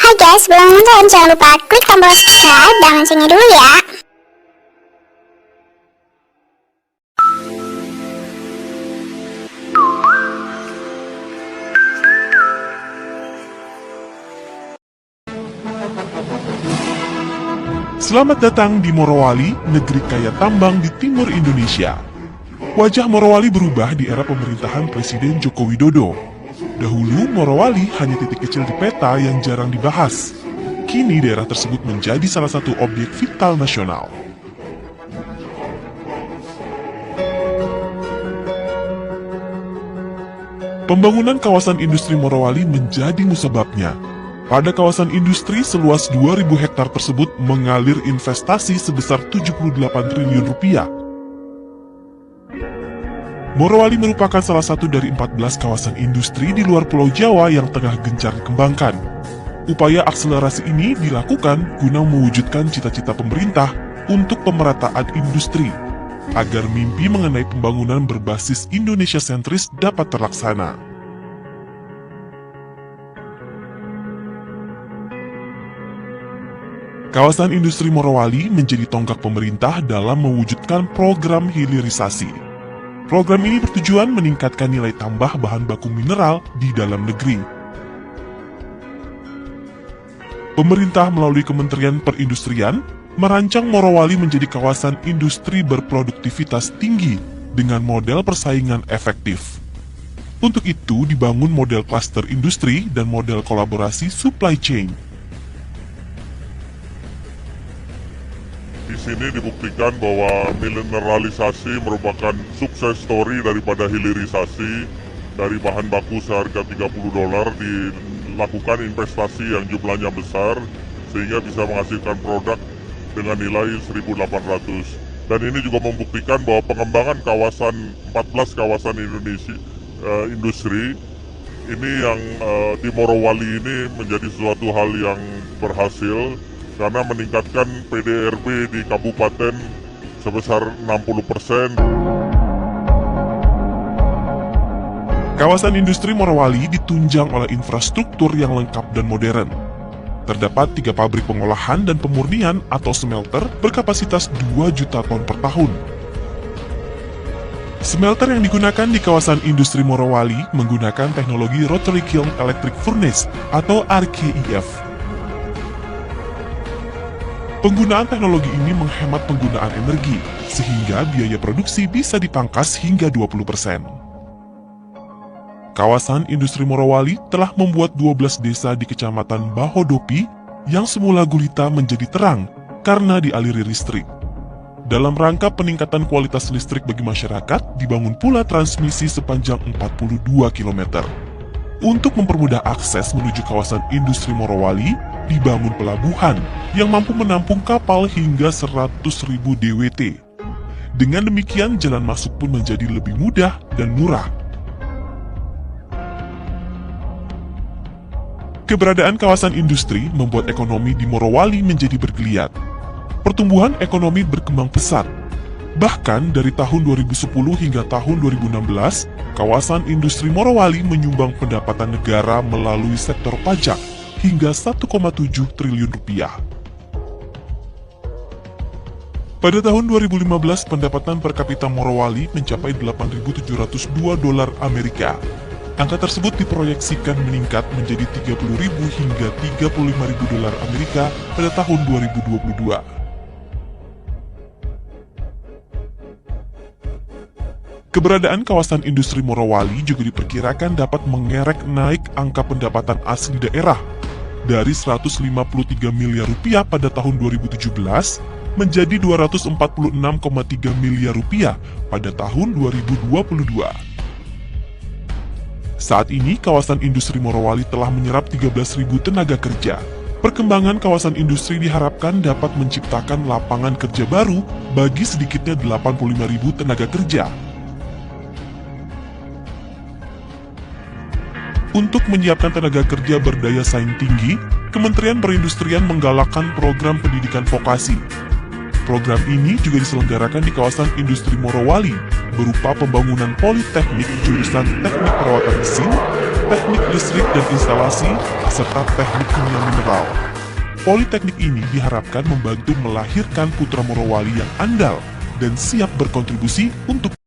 Hai guys, sebelum nonton jangan lupa klik tombol subscribe dan loncengnya dulu ya. Selamat datang di Morowali, negeri kaya tambang di timur Indonesia. Wajah Morowali berubah di era pemerintahan Presiden Joko Widodo. Dahulu Morowali hanya titik kecil di peta yang jarang dibahas. Kini daerah tersebut menjadi salah satu objek vital nasional. Pembangunan kawasan industri Morowali menjadi musababnya. Pada kawasan industri seluas 2.000 hektar tersebut mengalir investasi sebesar 78 triliun rupiah. Morowali merupakan salah satu dari 14 kawasan industri di luar Pulau Jawa yang tengah gencar dikembangkan. Upaya akselerasi ini dilakukan guna mewujudkan cita-cita pemerintah untuk pemerataan industri, agar mimpi mengenai pembangunan berbasis Indonesia sentris dapat terlaksana. Kawasan industri Morowali menjadi tonggak pemerintah dalam mewujudkan program hilirisasi. Program ini bertujuan meningkatkan nilai tambah bahan baku mineral di dalam negeri. Pemerintah melalui Kementerian Perindustrian merancang Morowali menjadi kawasan industri berproduktivitas tinggi dengan model persaingan efektif. Untuk itu dibangun model klaster industri dan model kolaborasi supply chain. Di sini dibuktikan bahwa mineralisasi merupakan sukses story daripada hilirisasi. Dari bahan baku seharga $30 dilakukan investasi yang jumlahnya besar sehingga bisa menghasilkan produk dengan nilai 1.800. Dan ini juga membuktikan bahwa pengembangan 14 kawasan industri ini yang di Morowali ini menjadi suatu hal yang berhasil karena meningkatkan PDRB di kabupaten sebesar 60%. Kawasan industri Morowali ditunjang oleh infrastruktur yang lengkap dan modern. Terdapat 3 pabrik pengolahan dan pemurnian atau smelter berkapasitas 2 juta ton per tahun. Smelter yang digunakan di kawasan industri Morowali menggunakan teknologi Rotary Kiln Electric Furnace atau RKEF. Penggunaan teknologi ini menghemat penggunaan energi, sehingga biaya produksi bisa dipangkas hingga 20%. Kawasan industri Morowali telah membuat 12 desa di Kecamatan Bahodopi yang semula gulita menjadi terang karena dialiri listrik. Dalam rangka peningkatan kualitas listrik bagi masyarakat, dibangun pula transmisi sepanjang 42 km. Untuk mempermudah akses menuju kawasan industri Morowali, dibangun pelabuhan yang mampu menampung kapal hingga 100.000 DWT. Dengan demikian, jalan masuk pun menjadi lebih mudah dan murah. Keberadaan kawasan industri membuat ekonomi di Morowali menjadi bergeliat. Pertumbuhan ekonomi berkembang pesat. Bahkan dari tahun 2010 hingga tahun 2016, kawasan industri Morowali menyumbang pendapatan negara melalui sektor pajak hingga 1,7 triliun rupiah. Pada tahun 2015, pendapatan per kapita Morowali mencapai $8.702 Amerika. Angka tersebut diproyeksikan meningkat menjadi $30.000 hingga $35.000 Amerika pada tahun 2022. Keberadaan kawasan industri Morowali juga diperkirakan dapat mengerek naik angka pendapatan asli daerah dari 153 miliar rupiah pada tahun 2017 menjadi 246,3 miliar rupiah pada tahun 2022. Saat ini kawasan industri Morowali telah menyerap 13.000 tenaga kerja. Perkembangan kawasan industri diharapkan dapat menciptakan lapangan kerja baru bagi sedikitnya 85.000 tenaga kerja. Untuk menyiapkan tenaga kerja berdaya saing tinggi, Kementerian Perindustrian menggalakkan program pendidikan vokasi. Program ini juga diselenggarakan di kawasan industri Morowali berupa pembangunan politeknik jurusan teknik perawatan mesin, teknik listrik dan instalasi, serta teknik kimia mineral. Politeknik ini diharapkan membantu melahirkan putra Morowali yang andal dan siap berkontribusi untuk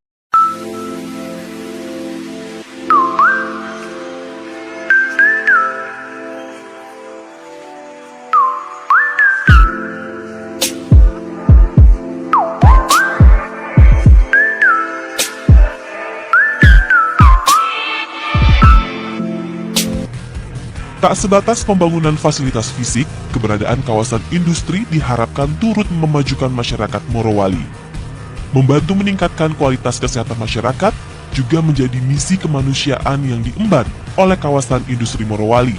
tak sebatas pembangunan fasilitas fisik, keberadaan kawasan industri diharapkan turut memajukan masyarakat Morowali. Membantu meningkatkan kualitas kesehatan masyarakat juga menjadi misi kemanusiaan yang diemban oleh kawasan industri Morowali.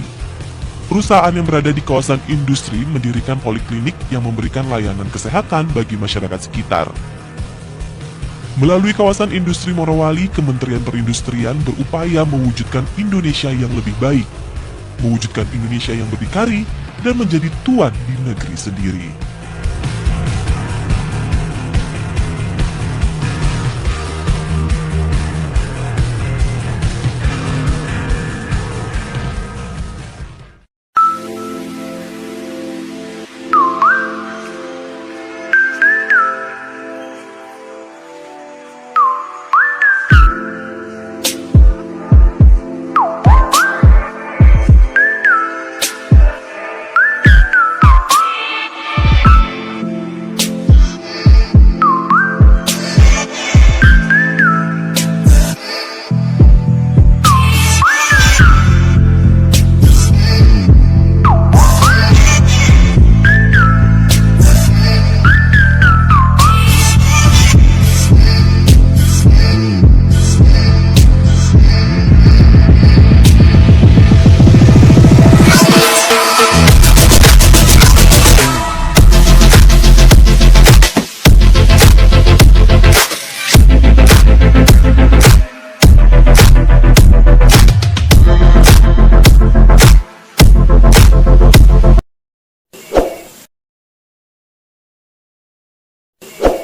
Perusahaan yang berada di kawasan industri mendirikan poliklinik yang memberikan layanan kesehatan bagi masyarakat sekitar. Melalui kawasan industri Morowali, Kementerian Perindustrian berupaya mewujudkan Indonesia yang lebih baik, mewujudkan Indonesia yang berdikari, dan menjadi tuan di negeri sendiri.